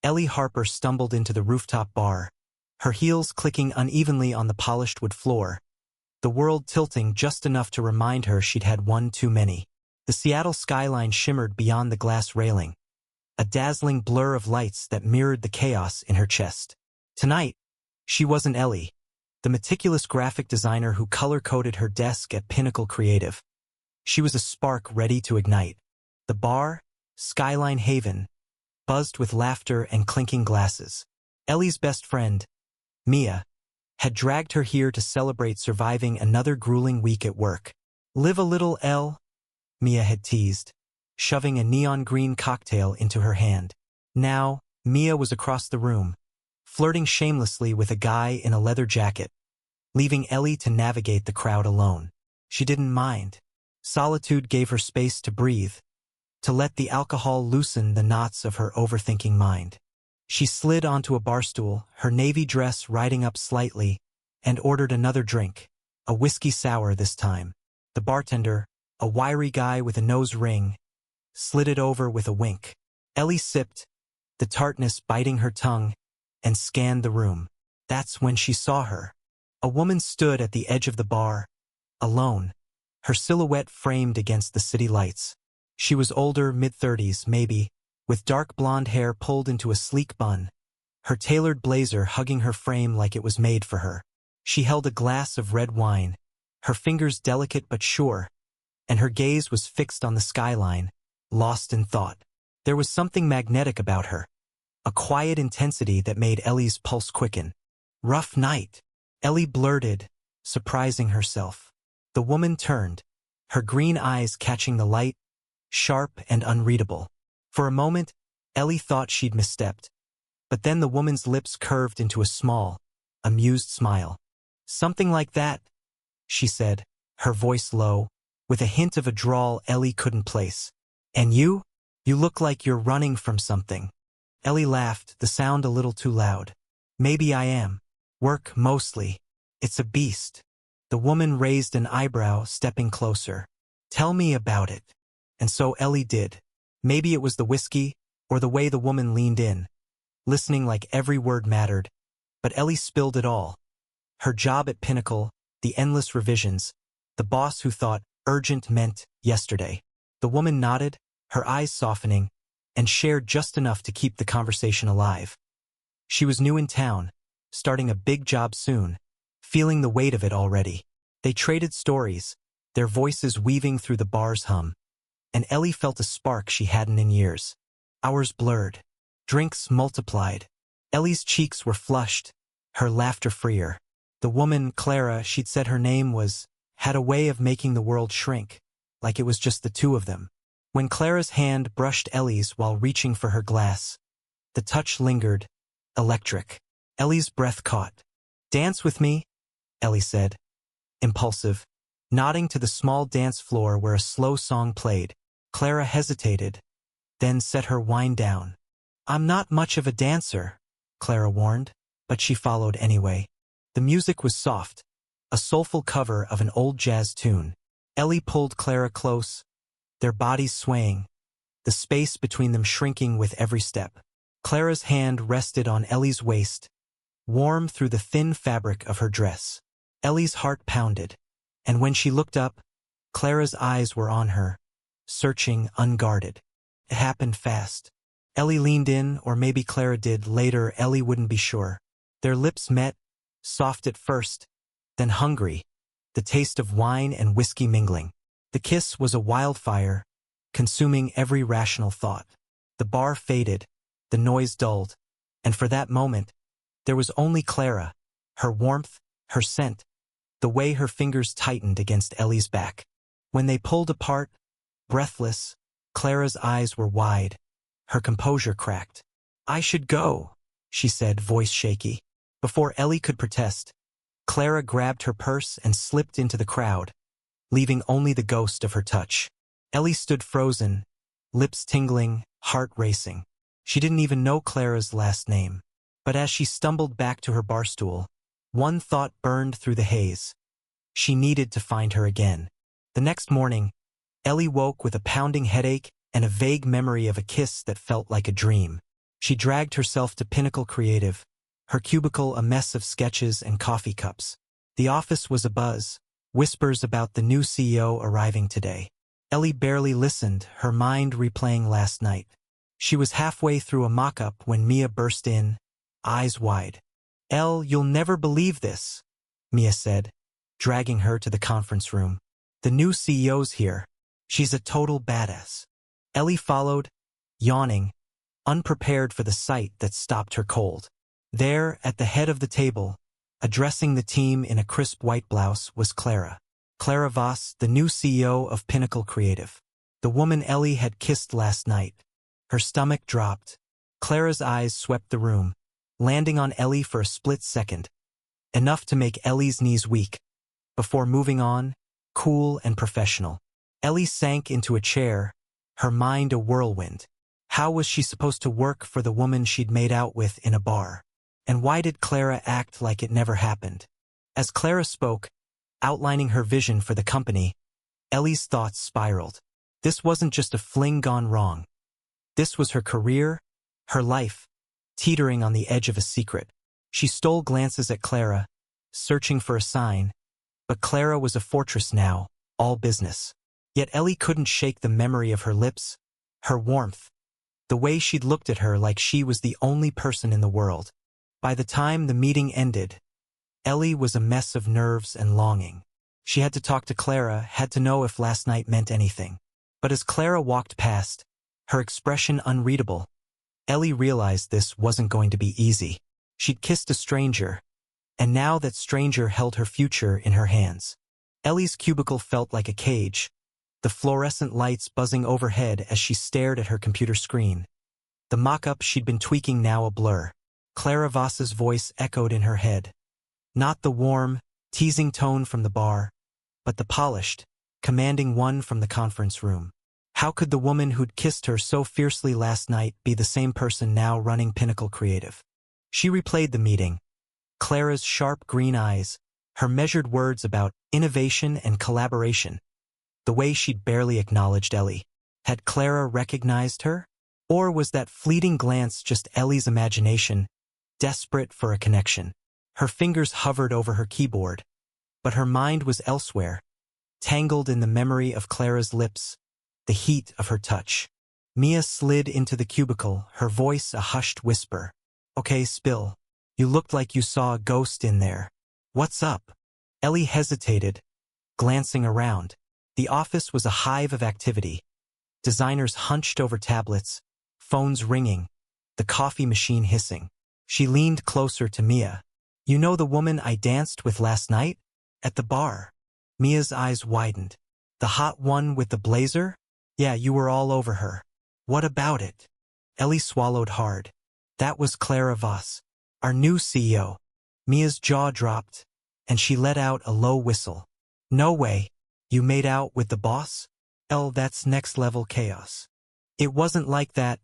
Ellie Harper stumbled into the rooftop bar, her heels clicking unevenly on the polished wood floor, the world tilting just enough to remind her she'd had one too many. The Seattle skyline shimmered beyond the glass railing, a dazzling blur of lights that mirrored the chaos in her chest. Tonight, she wasn't Ellie, the meticulous graphic designer who color-coded her desk at Pinnacle Creative. She was a spark ready to ignite. The bar, Skyline Haven, buzzed with laughter and clinking glasses. Ellie's best friend, Mia, had dragged her here to celebrate surviving another grueling week at work. "Live a little, Elle," Mia had teased, shoving a neon green cocktail into her hand. Now, Mia was across the room, flirting shamelessly with a guy in a leather jacket, leaving Ellie to navigate the crowd alone. She didn't mind. Solitude gave her space to breathe, to let the alcohol loosen the knots of her overthinking mind. She slid onto a barstool, her navy dress riding up slightly, and ordered another drink, a whiskey sour this time. The bartender, a wiry guy with a nose ring, slid it over with a wink. Ellie sipped, the tartness biting her tongue, and scanned the room. That's when she saw her. A woman stood at the edge of the bar, alone, her silhouette framed against the city lights. She was older, mid-30s maybe, with dark blonde hair pulled into a sleek bun, her tailored blazer hugging her frame like it was made for her. She held a glass of red wine, her fingers delicate but sure, and her gaze was fixed on the skyline, lost in thought. There was something magnetic about her, a quiet intensity that made Ellie's pulse quicken. "Rough night," Ellie blurted, surprising herself. The woman turned, her green eyes catching the light, sharp and unreadable. For a moment, Ellie thought she'd misstepped, but then the woman's lips curved into a small, amused smile. "Something like that," she said, her voice low, with a hint of a drawl Ellie couldn't place. "And you? You look like you're running from something." Ellie laughed, the sound a little too loud. "Maybe I am. Work, mostly. It's a beast." The woman raised an eyebrow, stepping closer. "Tell me about it." And so Ellie did. Maybe it was the whiskey, or the way the woman leaned in, listening like every word mattered, but Ellie spilled it all. Her job at Pinnacle, the endless revisions, the boss who thought urgent meant yesterday. The woman nodded, her eyes softening, and shared just enough to keep the conversation alive. She was new in town, starting a big job soon, feeling the weight of it already. They traded stories, their voices weaving through the bar's hum, and Ellie felt a spark she hadn't in years. Hours blurred. Drinks multiplied. Ellie's cheeks were flushed, her laughter freer. The woman, Clara, she'd said her name was, had a way of making the world shrink, like it was just the two of them. When Clara's hand brushed Ellie's while reaching for her glass, the touch lingered, electric. Ellie's breath caught. "Dance with me," Ellie said, impulsive, nodding to the small dance floor where a slow song played. Clara hesitated, then set her wine down. "I'm not much of a dancer," Clara warned, but she followed anyway. The music was soft, a soulful cover of an old jazz tune. Ellie pulled Clara close, their bodies swaying, the space between them shrinking with every step. Clara's hand rested on Ellie's waist, warm through the thin fabric of her dress. Ellie's heart pounded, and when she looked up, Clara's eyes were on her, searching, unguarded. It happened fast. Ellie leaned in, or maybe Clara did. Later, Ellie wouldn't be sure. Their lips met, soft at first, then hungry, the taste of wine and whiskey mingling. The kiss was a wildfire, consuming every rational thought. The bar faded, the noise dulled, and for that moment, there was only Clara, her warmth, her scent, the way her fingers tightened against Ellie's back. When they pulled apart, breathless, Clara's eyes were wide, her composure cracked. "I should go," she said, voice shaky. Before Ellie could protest, Clara grabbed her purse and slipped into the crowd, leaving only the ghost of her touch. Ellie stood frozen, lips tingling, heart racing. She didn't even know Clara's last name. But as she stumbled back to her barstool, one thought burned through the haze. She needed to find her again. The next morning, Ellie woke with a pounding headache and a vague memory of a kiss that felt like a dream. She dragged herself to Pinnacle Creative, her cubicle a mess of sketches and coffee cups. The office was abuzz, whispers about the new CEO arriving today. Ellie barely listened, her mind replaying last night. She was halfway through a mock-up when Mia burst in, eyes wide. "Elle, you'll never believe this," Mia said, dragging her to the conference room. "The new CEO's here. She's a total badass." Ellie followed, yawning, unprepared for the sight that stopped her cold. There, at the head of the table, addressing the team in a crisp white blouse, was Clara. Clara Voss, the new CEO of Pinnacle Creative. The woman Ellie had kissed last night. Her stomach dropped. Clara's eyes swept the room, landing on Ellie for a split second, enough to make Ellie's knees weak. Before moving on, cool and professional, Ellie sank into a chair, her mind a whirlwind. How was she supposed to work for the woman she'd made out with in a bar? And why did Clara act like it never happened? As Clara spoke, outlining her vision for the company, Ellie's thoughts spiraled. This wasn't just a fling gone wrong. This was her career, her life, teetering on the edge of a secret. She stole glances at Clara, searching for a sign, but Clara was a fortress now, all business. Yet Ellie couldn't shake the memory of her lips, her warmth, the way she'd looked at her like she was the only person in the world. By the time the meeting ended, Ellie was a mess of nerves and longing. She had to talk to Clara, had to know if last night meant anything. But as Clara walked past, her expression unreadable, Ellie realized this wasn't going to be easy. She'd kissed a stranger, and now that stranger held her future in her hands. Ellie's cubicle felt like a cage, the fluorescent lights buzzing overhead as she stared at her computer screen. The mock-up she'd been tweaking now a blur. Clara Voss's voice echoed in her head. Not the warm, teasing tone from the bar, but the polished, commanding one from the conference room. How could the woman who'd kissed her so fiercely last night be the same person now running Pinnacle Creative? She replayed the meeting. Clara's sharp green eyes, her measured words about innovation and collaboration, the way she'd barely acknowledged Ellie. Had Clara recognized her? Or was that fleeting glance just Ellie's imagination, desperate for a connection? Her fingers hovered over her keyboard, but her mind was elsewhere, tangled in the memory of Clara's lips, the heat of her touch. Mia slid into the cubicle, her voice a hushed whisper. "Okay, spill. You looked like you saw a ghost in there. What's up?" Ellie hesitated, glancing around. The office was a hive of activity. Designers hunched over tablets, phones ringing, the coffee machine hissing. She leaned closer to Mia. "You know the woman I danced with last night? At the bar?" Mia's eyes widened. "The hot one with the blazer? Yeah, you were all over her. What about it?" Ellie swallowed hard. That was Clara Voss, our new CEO. Mia's jaw dropped, and she let out a low whistle. "No way. You made out with the boss? That's next-level chaos." "It wasn't like that,"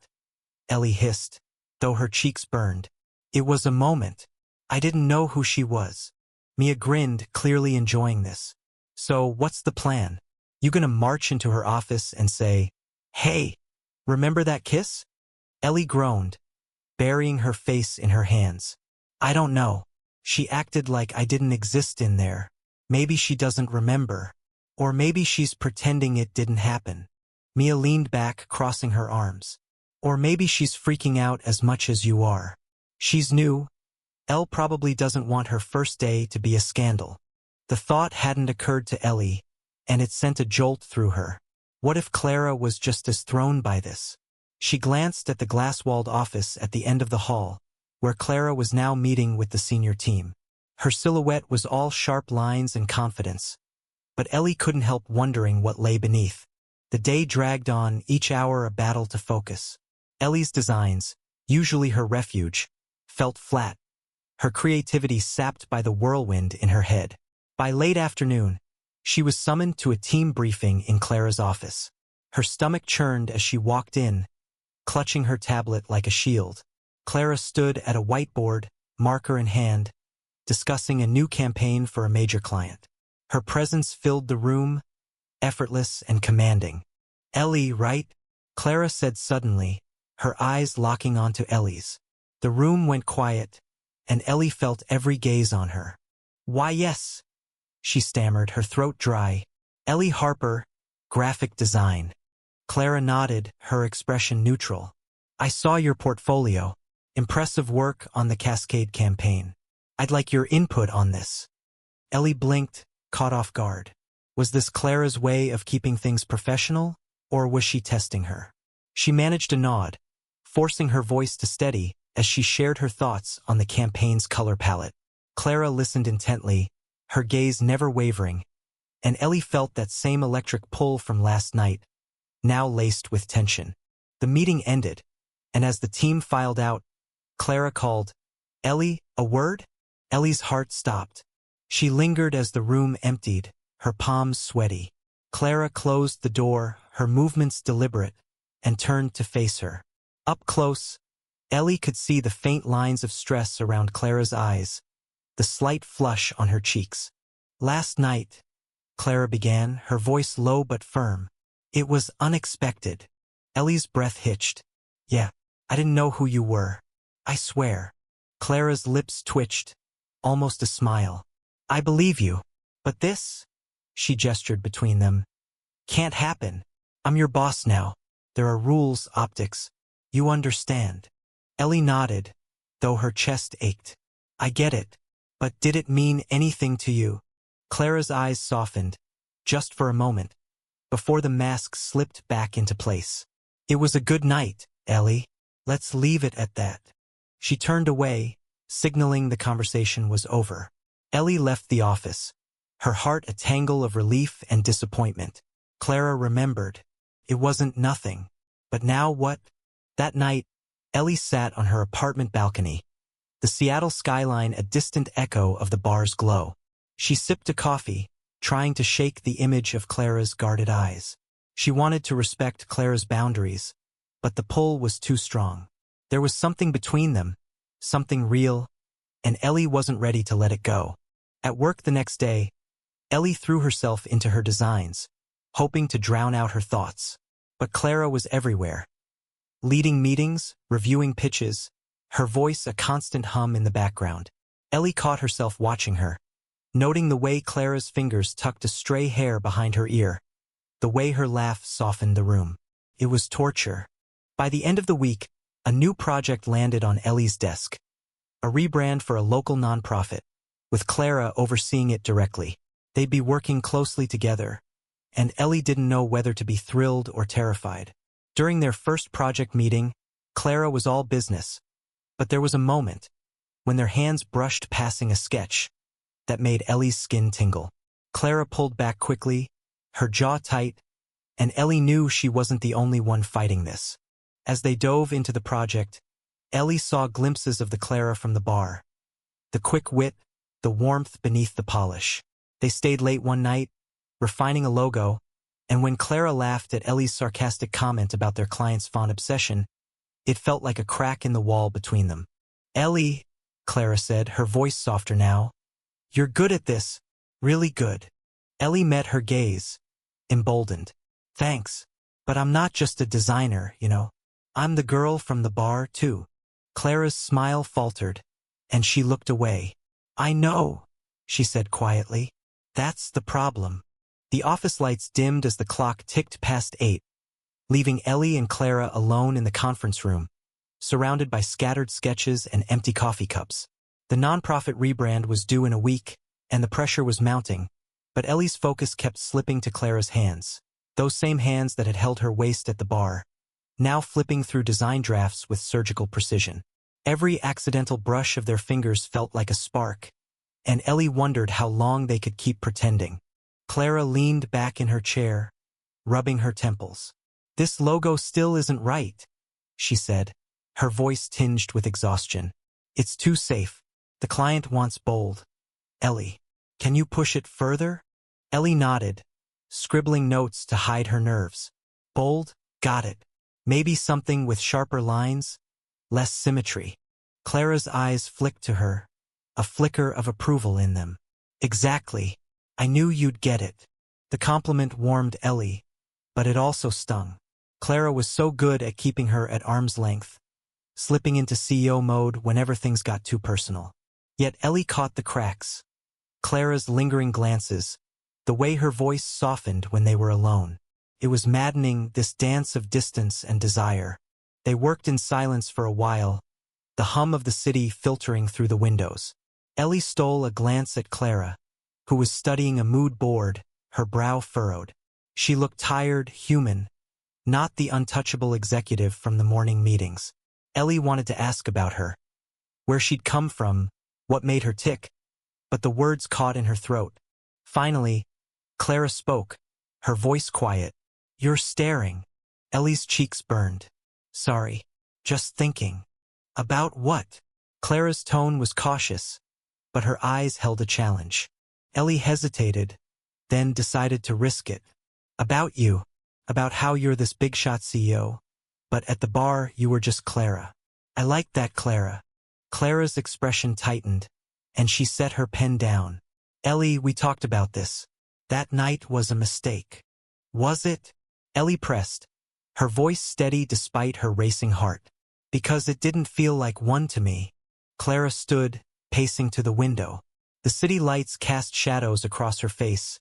Ellie hissed, though her cheeks burned. "It was a moment. I didn't know who she was." Mia grinned, clearly enjoying this. "So, what's the plan? You gonna march into her office and say, 'Hey, remember that kiss?'" Ellie groaned, burying her face in her hands. "I don't know. She acted like I didn't exist in there. Maybe she doesn't remember. Or maybe she's pretending it didn't happen." Mia leaned back, crossing her arms. "Or maybe she's freaking out as much as you are. She's new. Elle probably doesn't want her first day to be a scandal." The thought hadn't occurred to Ellie, and it sent a jolt through her. What if Clara was just as thrown by this? She glanced at the glass-walled office at the end of the hall, where Clara was now meeting with the senior team. Her silhouette was all sharp lines and confidence. But Ellie couldn't help wondering what lay beneath. The day dragged on, each hour a battle to focus. Ellie's designs, usually her refuge, felt flat, her creativity sapped by the whirlwind in her head. By late afternoon, she was summoned to a team briefing in Clara's office. Her stomach churned as she walked in, clutching her tablet like a shield. Clara stood at a whiteboard, marker in hand, discussing a new campaign for a major client. Her presence filled the room, effortless and commanding. "Ellie, right?" Clara said suddenly, her eyes locking onto Ellie's. The room went quiet, and Ellie felt every gaze on her. "Why, yes," she stammered, her throat dry. "Ellie Harper, graphic design." Clara nodded, her expression neutral. "I saw your portfolio. Impressive work on the Cascade campaign. I'd like your input on this." Ellie blinked, caught off guard. Was this Clara's way of keeping things professional, or was she testing her? She managed a nod, forcing her voice to steady as she shared her thoughts on the campaign's color palette. Clara listened intently, her gaze never wavering, and Ellie felt that same electric pull from last night, now laced with tension. The meeting ended, and as the team filed out, Clara called, "Ellie, a word?" Ellie's heart stopped. She lingered as the room emptied, her palms sweaty. Clara closed the door, her movements deliberate, and turned to face her. Up close, Ellie could see the faint lines of stress around Clara's eyes, the slight flush on her cheeks. "Last night," Clara began, her voice low but firm. "It was unexpected." Ellie's breath hitched. "Yeah, I didn't know who you were. I swear." Clara's lips twitched, almost a smile. "I believe you. But this," she gestured between them, "can't happen. I'm your boss now. There are rules, optics. You understand." Ellie nodded, though her chest ached. "I get it. But did it mean anything to you?" Clara's eyes softened, just for a moment, before the mask slipped back into place. "It was a good night, Ellie. Let's leave it at that." She turned away, signaling the conversation was over. Ellie left the office, her heart a tangle of relief and disappointment. Clara remembered. It wasn't nothing. But now what? That night, Ellie sat on her apartment balcony, the Seattle skyline a distant echo of the bar's glow. She sipped a coffee, trying to shake the image of Clara's guarded eyes. She wanted to respect Clara's boundaries, but the pull was too strong. There was something between them, something real, and Ellie wasn't ready to let it go. At work the next day, Ellie threw herself into her designs, hoping to drown out her thoughts. But Clara was everywhere. Leading meetings, reviewing pitches, her voice a constant hum in the background. Ellie caught herself watching her, noting the way Clara's fingers tucked a stray hair behind her ear, the way her laugh softened the room. It was torture. By the end of the week, a new project landed on Ellie's desk. A rebrand for a local nonprofit, with Clara overseeing it directly. They'd be working closely together, and Ellie didn't know whether to be thrilled or terrified. During their first project meeting, Clara was all business, but there was a moment when their hands brushed passing a sketch that made Ellie's skin tingle. Clara pulled back quickly, her jaw tight, and Ellie knew she wasn't the only one fighting this. As they dove into the project, Ellie saw glimpses of the Clara from the bar. The quick wit, the warmth beneath the polish. They stayed late one night, refining a logo, and when Clara laughed at Ellie's sarcastic comment about their client's fond obsession, it felt like a crack in the wall between them. "Ellie," Clara said, her voice softer now, "you're good at this, really good." Ellie met her gaze, emboldened. "Thanks, but I'm not just a designer, you know. I'm the girl from the bar, too." Clara's smile faltered, and she looked away. "I know," she said quietly. "That's the problem." The office lights dimmed as the clock ticked past 8, leaving Ellie and Clara alone in the conference room, surrounded by scattered sketches and empty coffee cups. The nonprofit rebrand was due in a week, and the pressure was mounting, but Ellie's focus kept slipping to Clara's hands, those same hands that had held her waist at the bar, now flipping through design drafts with surgical precision. Every accidental brush of their fingers felt like a spark, and Ellie wondered how long they could keep pretending. Clara leaned back in her chair, rubbing her temples. "This logo still isn't right," she said, her voice tinged with exhaustion. "It's too safe. The client wants bold. Ellie, can you push it further?" Ellie nodded, scribbling notes to hide her nerves. "Bold? Got it. Maybe something with sharper lines? Less symmetry." Clara's eyes flicked to her, a flicker of approval in them. "Exactly. I knew you'd get it." The compliment warmed Ellie, but it also stung. Clara was so good at keeping her at arm's length, slipping into CEO mode whenever things got too personal. Yet Ellie caught the cracks. Clara's lingering glances, the way her voice softened when they were alone. It was maddening, this dance of distance and desire. They worked in silence for a while, the hum of the city filtering through the windows. Ellie stole a glance at Clara, who was studying a mood board, her brow furrowed. She looked tired, human, not the untouchable executive from the morning meetings. Ellie wanted to ask about her, where she'd come from, what made her tick, but the words caught in her throat. Finally, Clara spoke, her voice quiet. "You're staring." Ellie's cheeks burned. "Sorry. Just thinking." "About what?" Clara's tone was cautious, but her eyes held a challenge. Ellie hesitated, then decided to risk it. "About you. About how you're this big-shot CEO. But at the bar, you were just Clara." "I like that, Clara." Clara's expression tightened, and she set her pen down. "Ellie, we talked about this. That night was a mistake." "Was it?" Ellie pressed, her voice steady despite her racing heart. "Because it didn't feel like one to me." Clara stood, pacing to the window. The city lights cast shadows across her face,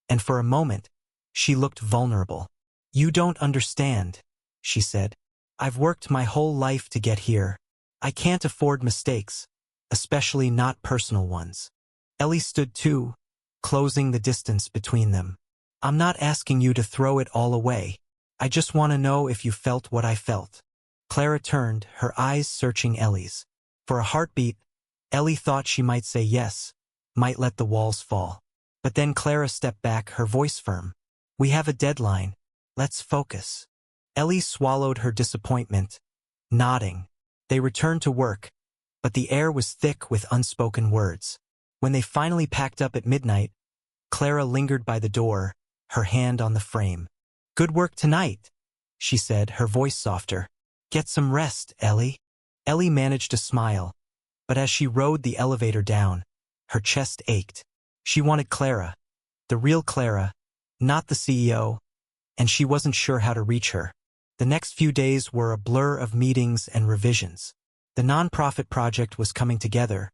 and for a moment, she looked vulnerable. "You don't understand," she said. "I've worked my whole life to get here. I can't afford mistakes, especially not personal ones." Ellie stood too, closing the distance between them. "I'm not asking you to throw it all away. I just want to know if you felt what I felt." Clara turned, her eyes searching Ellie's. For a heartbeat, Ellie thought she might say yes, might let the walls fall. But then Clara stepped back, her voice firm. "We have a deadline. Let's focus." Ellie swallowed her disappointment, nodding. They returned to work, but the air was thick with unspoken words. When they finally packed up at midnight, Clara lingered by the door, her hand on the frame. "Good work tonight," she said, her voice softer. "Get some rest, Ellie." Ellie managed to smile, but as she rode the elevator down, her chest ached. She wanted Clara, the real Clara, not the CEO, and she wasn't sure how to reach her. The next few days were a blur of meetings and revisions. The nonprofit project was coming together,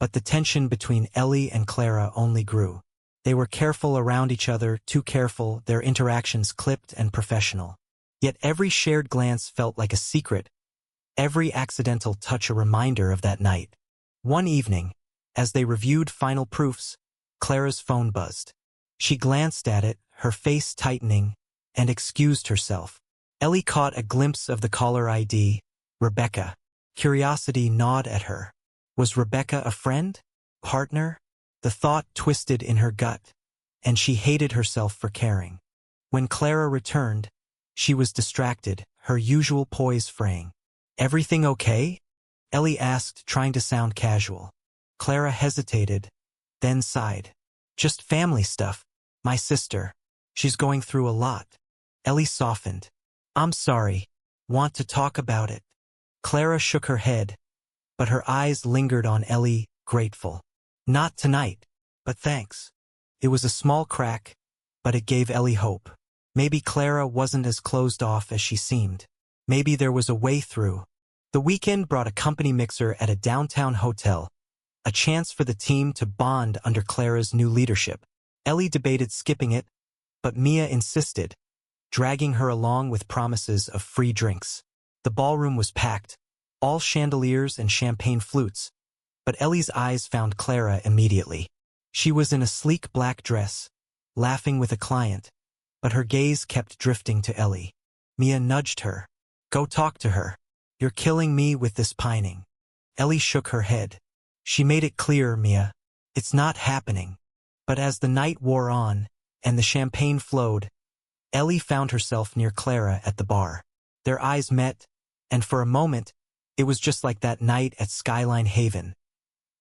but the tension between Ellie and Clara only grew. They were careful around each other, too careful, their interactions clipped and professional. Yet every shared glance felt like a secret, every accidental touch a reminder of that night. One evening, as they reviewed final proofs, Clara's phone buzzed. She glanced at it, her face tightening, and excused herself. Ellie caught a glimpse of the caller ID, Rebecca. Curiosity gnawed at her. Was Rebecca a friend? Partner? The thought twisted in her gut, and she hated herself for caring. When Clara returned, she was distracted, her usual poise fraying. "Everything okay?" Ellie asked, trying to sound casual. Clara hesitated, then sighed. "Just family stuff. My sister. She's going through a lot." Ellie softened. "I'm sorry. Want to talk about it?" Clara shook her head, but her eyes lingered on Ellie, grateful. "Not tonight, but thanks." It was a small crack, but it gave Ellie hope. Maybe Clara wasn't as closed off as she seemed. Maybe there was a way through. The weekend brought a company mixer at a downtown hotel, a chance for the team to bond under Clara's new leadership. Ellie debated skipping it, but Mia insisted, dragging her along with promises of free drinks. The ballroom was packed, all chandeliers and champagne flutes, but Ellie's eyes found Clara immediately. She was in a sleek black dress, laughing with a client, but her gaze kept drifting to Ellie. Mia nudged her. "Go talk to her. You're killing me with this pining." Ellie shook her head. "She made it clear, Mia. It's not happening." But as the night wore on, and the champagne flowed, Ellie found herself near Clara at the bar. Their eyes met, and for a moment, it was just like that night at Skyline Haven.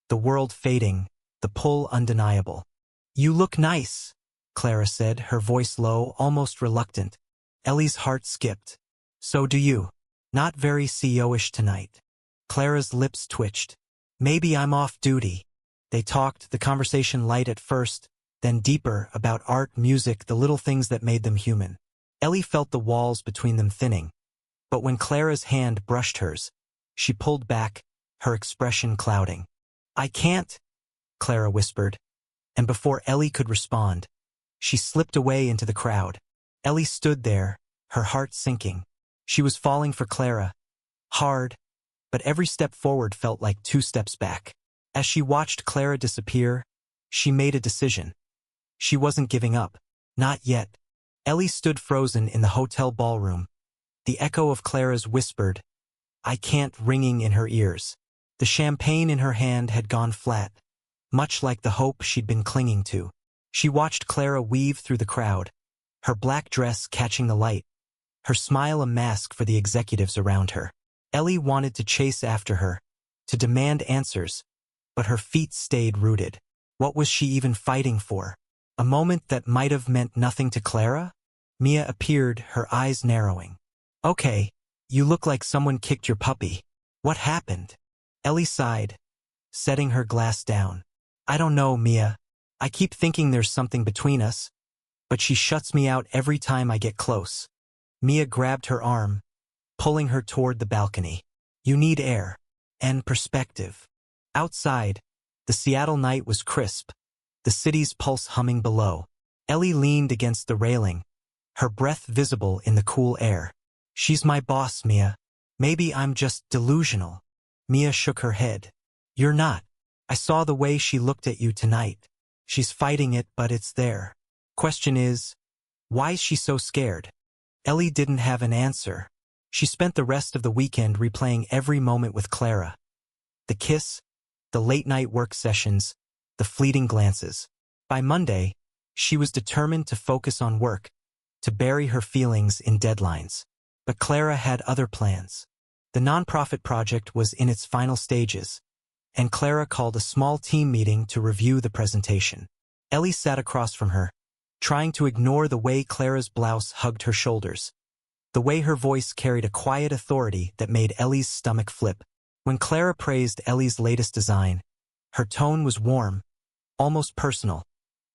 The world fading, the pull undeniable. "You look nice," Clara said, her voice low, almost reluctant. Ellie's heart skipped. "So do you. Not very CEO-ish tonight." Clara's lips twitched. "Maybe I'm off duty." They talked, the conversation light at first, then deeper, about art, music, the little things that made them human. Ellie felt the walls between them thinning, but when Clara's hand brushed hers, she pulled back, her expression clouding. "I can't," Clara whispered, and before Ellie could respond, she slipped away into the crowd. Ellie stood there, her heart sinking. She was falling for Clara, hard, but every step forward felt like 2 steps back. As she watched Clara disappear, she made a decision. She wasn't giving up. Not yet. Ellie stood frozen in the hotel ballroom. The echo of Clara's whispered, "I can't," ringing in her ears. The champagne in her hand had gone flat, much like the hope she'd been clinging to. She watched Clara weave through the crowd, her black dress catching the light, her smile a mask for the executives around her. Ellie wanted to chase after her, to demand answers, but her feet stayed rooted. What was she even fighting for? A moment that might have meant nothing to Clara? Mia appeared, her eyes narrowing. "Okay, you look like someone kicked your puppy. What happened?" Ellie sighed, setting her glass down. "I don't know, Mia. I keep thinking there's something between us, but she shuts me out every time I get close." Mia grabbed her arm, pulling her toward the balcony. "You need air and perspective." Outside, the Seattle night was crisp, the city's pulse humming below. Ellie leaned against the railing, her breath visible in the cool air. "She's my boss, Mia. Maybe I'm just delusional." Mia shook her head. "You're not. I saw the way she looked at you tonight. She's fighting it, but it's there. Question is, why's she so scared?" Ellie didn't have an answer. She spent the rest of the weekend replaying every moment with Clara. The kiss, the late-night work sessions, the fleeting glances. By Monday, she was determined to focus on work, to bury her feelings in deadlines. But Clara had other plans. The nonprofit project was in its final stages, and Clara called a small team meeting to review the presentation. Ellie sat across from her, trying to ignore the way Clara's blouse hugged her shoulders, the way her voice carried a quiet authority that made Ellie's stomach flip. When Clara praised Ellie's latest design, her tone was warm, almost personal,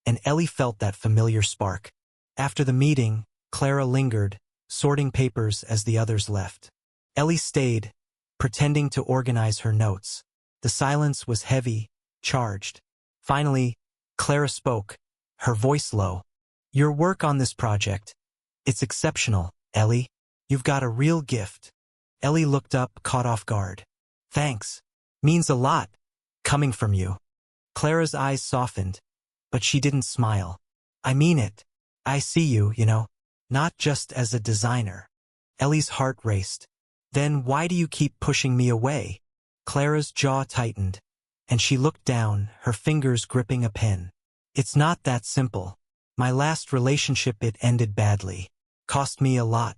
and Ellie felt that familiar spark. After the meeting, Clara lingered, sorting papers as the others left. Ellie stayed, pretending to organize her notes. The silence was heavy, charged. Finally, Clara spoke, her voice low. "Your work on this project, it's exceptional, Ellie. You've got a real gift." Ellie looked up, caught off guard. "Thanks. Means a lot, coming from you." Clara's eyes softened, but she didn't smile. "I mean it. I see you, not just as a designer." Ellie's heart raced. "Then why do you keep pushing me away?" Clara's jaw tightened, and she looked down, her fingers gripping a pen. "It's not that simple. My last relationship, it ended badly. Cost me a lot.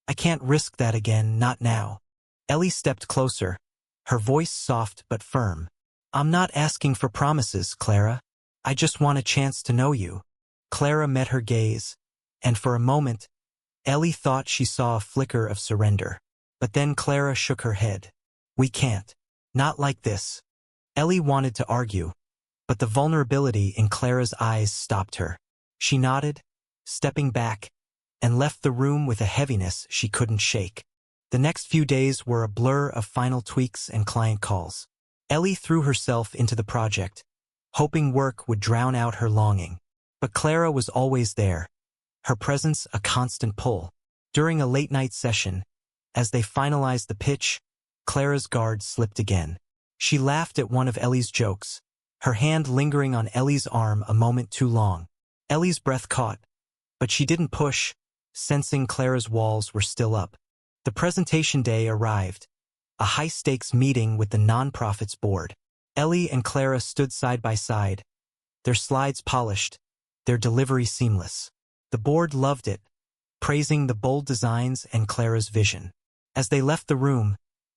I can't risk that again, not now." Ellie stepped closer, her voice soft but firm. "I'm not asking for promises, Clara. I just want a chance to know you." Clara met her gaze, and for a moment, Ellie thought she saw a flicker of surrender. But then Clara shook her head. "We can't. Not like this." Ellie wanted to argue, but the vulnerability in Clara's eyes stopped her. She nodded, stepping back, and left the room with a heaviness she couldn't shake. The next few days were a blur of final tweaks and client calls. Ellie threw herself into the project, hoping work would drown out her longing. But Clara was always there, her presence a constant pull. During a late-night session, as they finalized the pitch, Clara's guard slipped again. She laughed at one of Ellie's jokes, her hand lingering on Ellie's arm a moment too long. Ellie's breath caught, but she didn't push, sensing Clara's walls were still up. The presentation day arrived, a high-stakes meeting with the nonprofit's board. Ellie and Clara stood side by side, their slides polished, their delivery seamless. The board loved it, praising the bold designs and Clara's vision. As they left the room,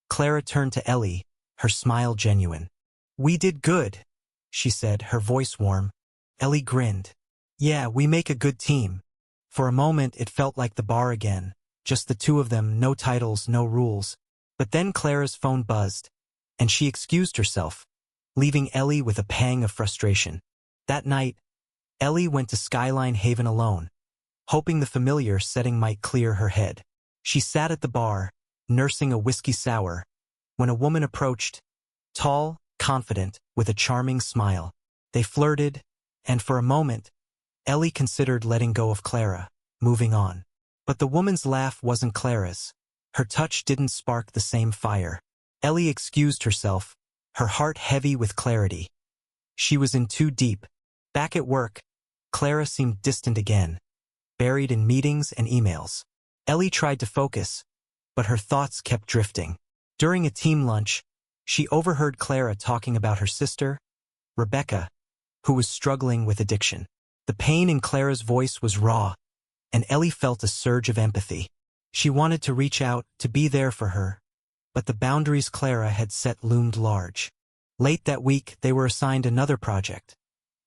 Clara turned to Ellie, her smile genuine. "We did good," she said, her voice warm. Ellie grinned. "Yeah, we make a good team." For a moment it felt like the bar again, just the two of them, no titles, no rules. But then Clara's phone buzzed, and she excused herself, leaving Ellie with a pang of frustration. That night, Ellie went to Skyline Haven alone, hoping the familiar setting might clear her head. She sat at the bar, nursing a whiskey sour, when a woman approached, tall, confident, with a charming smile. They flirted, and for a moment, Ellie considered letting go of Clara, moving on. But the woman's laugh wasn't Clara's. Her touch didn't spark the same fire. Ellie excused herself, her heart heavy with clarity. She was in too deep. Back at work, Clara seemed distant again, buried in meetings and emails. Ellie tried to focus, but her thoughts kept drifting. During a team lunch, she overheard Clara talking about her sister, Rebecca, who was struggling with addiction. The pain in Clara's voice was raw, and Ellie felt a surge of empathy. She wanted to reach out, to be there for her, but the boundaries Clara had set loomed large. Late that week, they were assigned another project,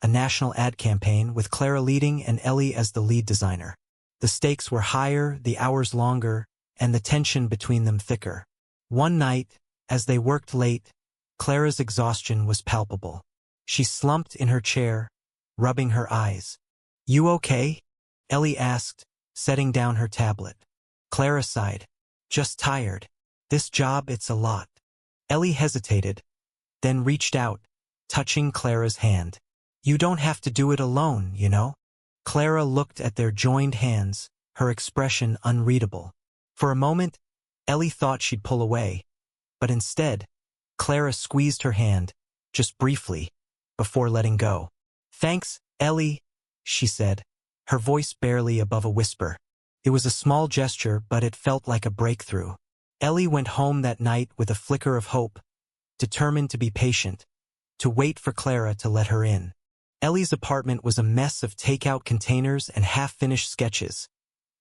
a national ad campaign with Clara leading and Ellie as the lead designer. The stakes were higher, the hours longer, and the tension between them thicker. One night, as they worked late, Clara's exhaustion was palpable. She slumped in her chair, rubbing her eyes. "You okay?" Ellie asked, setting down her tablet. Clara sighed. "Just tired. This job, it's a lot." Ellie hesitated, then reached out, touching Clara's hand. "You don't have to do it alone, you know?" Clara looked at their joined hands, her expression unreadable. For a moment, Ellie thought she'd pull away, but instead, Clara squeezed her hand, just briefly, before letting go. "Thanks, Ellie," she said, her voice barely above a whisper. It was a small gesture, but it felt like a breakthrough. Ellie went home that night with a flicker of hope, determined to be patient, to wait for Clara to let her in. Ellie's apartment was a mess of takeout containers and half-finished sketches,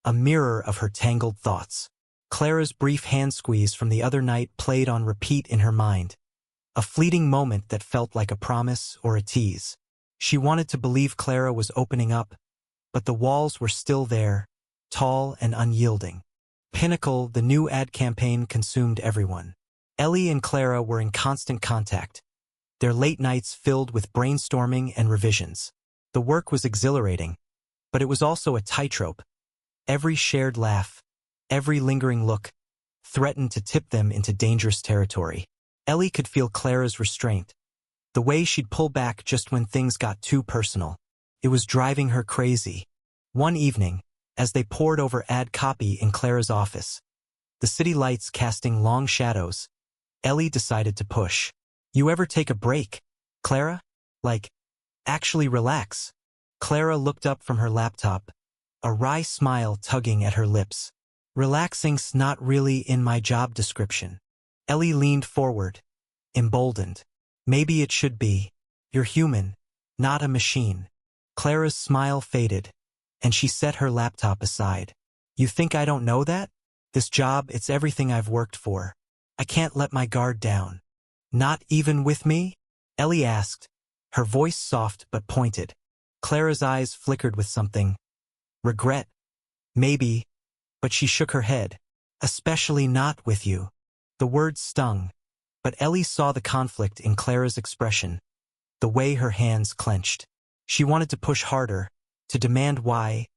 a mirror of her tangled thoughts. Clara's brief hand squeeze from the other night played on repeat in her mind, a fleeting moment that felt like a promise or a tease. She wanted to believe Clara was opening up, but the walls were still there, tall and unyielding. Pinnacle, the new ad campaign, consumed everyone. Ellie and Clara were in constant contact, their late nights filled with brainstorming and revisions. The work was exhilarating, but it was also a tightrope. Every shared laugh, every lingering look, threatened to tip them into dangerous territory. Ellie could feel Clara's restraint, the way she'd pull back just when things got too personal. It was driving her crazy. One evening, as they pored over ad copy in Clara's office, the city lights casting long shadows, Ellie decided to push. "You ever take a break, Clara? Like, actually relax?" Clara looked up from her laptop, a wry smile tugging at her lips. "Relaxing's not really in my job description." Ellie leaned forward, emboldened. "Maybe it should be. You're human, not a machine." Clara's smile faded, and she set her laptop aside. "You think I don't know that? This job, it's everything I've worked for. I can't let my guard down." "Not even with me?" Ellie asked, her voice soft but pointed. Clara's eyes flickered with something. Regret? Maybe, but she shook her head. "Especially not with you." The words stung, but Ellie saw the conflict in Clara's expression, the way her hands clenched. She wanted to push harder, to demand why,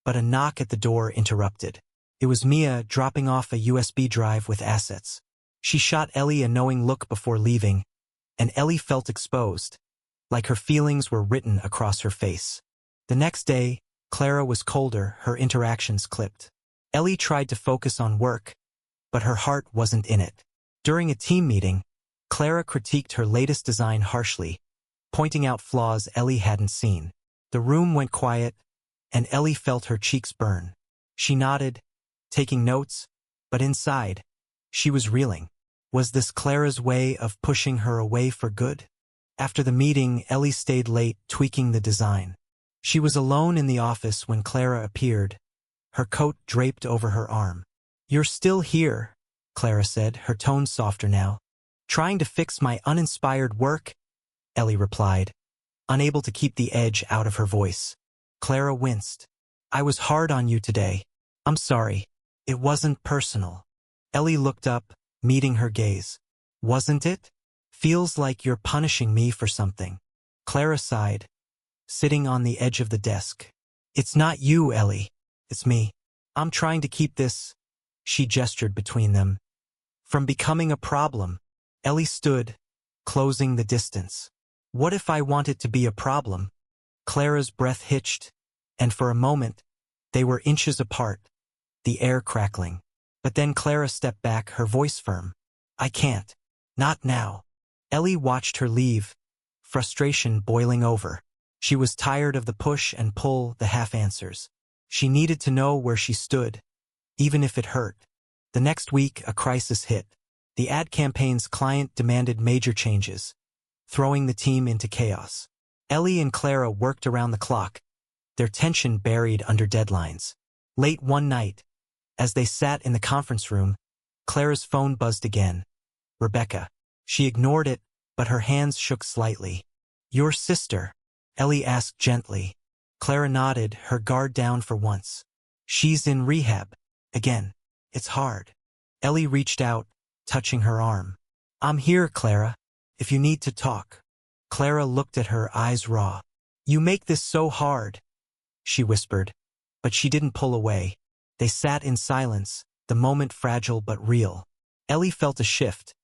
but a knock at the door interrupted. It was Mia dropping off a USB drive with assets. She shot Ellie a knowing look before leaving, and Ellie felt exposed, like her feelings were written across her face. The next day, Clara was colder, her interactions clipped. Ellie tried to focus on work, but her heart wasn't in it. During a team meeting, Clara critiqued her latest design harshly, pointing out flaws Ellie hadn't seen. The room went quiet, and Ellie felt her cheeks burn. She nodded, taking notes, but inside, she was reeling. Was this Clara's way of pushing her away for good? After the meeting, Ellie stayed late, tweaking the design. She was alone in the office when Clara appeared, her coat draped over her arm. "You're still here," Clara said, her tone softer now. "Trying to fix my uninspired work?" Ellie replied, unable to keep the edge out of her voice. Clara winced. "I was hard on you today. I'm sorry. It wasn't personal." Ellie looked up, meeting her gaze. "Wasn't it? Feels like you're punishing me for something." Clara sighed, sitting on the edge of the desk. "It's not you, Ellie. It's me. I'm trying to keep this, she gestured between them, from becoming a problem. Ellie stood, closing the distance. What if I want it to be a problem? Clara's breath hitched, and for a moment, they were inches apart, the air crackling. But then Clara stepped back, her voice firm. I can't. Not now. Ellie watched her leave, frustration boiling over. She was tired of the push and pull, the half-answers. She needed to know where she stood, even if it hurt. The next week, a crisis hit. The ad campaign's client demanded major changes, throwing the team into chaos. Ellie and Clara worked around the clock, their tension buried under deadlines. Late one night, as they sat in the conference room, Clara's phone buzzed again. Rebecca. She ignored it, but her hands shook slightly. Your sister? Ellie asked gently. Clara nodded, her guard down for once. She's in rehab. Again. It's hard. Ellie reached out, touching her arm. I'm here, Clara, if you need to talk. Clara looked at her, eyes raw. You make this so hard, she whispered, but she didn't pull away. They sat in silence, the moment fragile but real. Ellie felt a shift,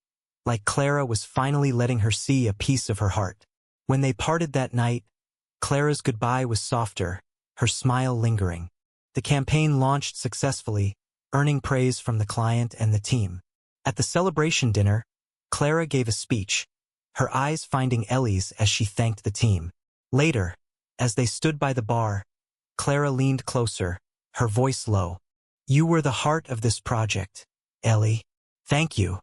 like Clara was finally letting her see a piece of her heart. When they parted that night, Clara's goodbye was softer, her smile lingering. The campaign launched successfully, earning praise from the client and the team. At the celebration dinner, Clara gave a speech, her eyes finding Ellie's as she thanked the team. Later, as they stood by the bar, Clara leaned closer, her voice low. You were the heart of this project, Ellie. Thank you.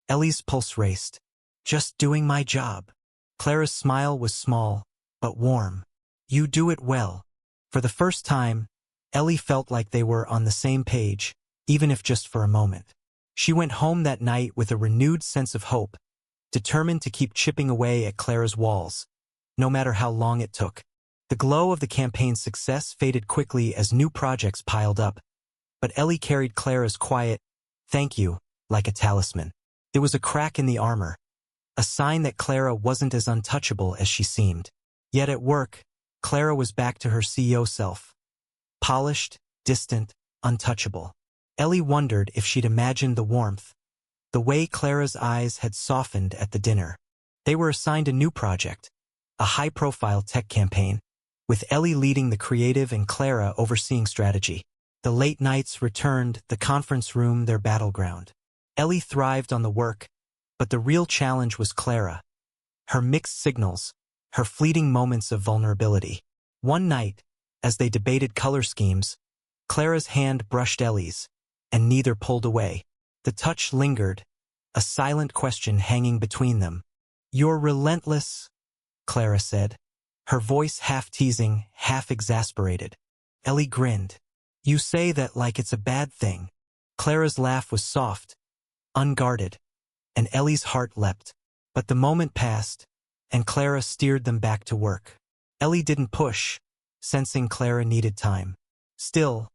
Ellie's pulse raced. Just doing my job. Clara's smile was small, but warm. You do it well. For the first time, Ellie felt like they were on the same page, even if just for a moment. She went home that night with a renewed sense of hope, determined to keep chipping away at Clara's walls, no matter how long it took. The glow of the campaign's success faded quickly as new projects piled up, but Ellie carried Clara's quiet, thank you, like a talisman. It was a crack in the armor, a sign that Clara wasn't as untouchable as she seemed. Yet at work, Clara was back to her CEO self. Polished, distant, untouchable. Ellie wondered if she'd imagined the warmth, the way Clara's eyes had softened at the dinner. They were assigned a new project, a high-profile tech campaign, with Ellie leading the creative and Clara overseeing strategy. The late nights returned, the conference room their battleground. Ellie thrived on the work, but the real challenge was Clara. Her mixed signals, her fleeting moments of vulnerability. One night, as they debated color schemes, Clara's hand brushed Ellie's, and neither pulled away. The touch lingered, a silent question hanging between them. You're relentless, Clara said, her voice half teasing, half exasperated. Ellie grinned. You say that like it's a bad thing. Clara's laugh was soft, unguarded, and Ellie's heart leapt. But the moment passed, and Clara steered them back to work. Ellie didn't push, sensing Clara needed time. Still,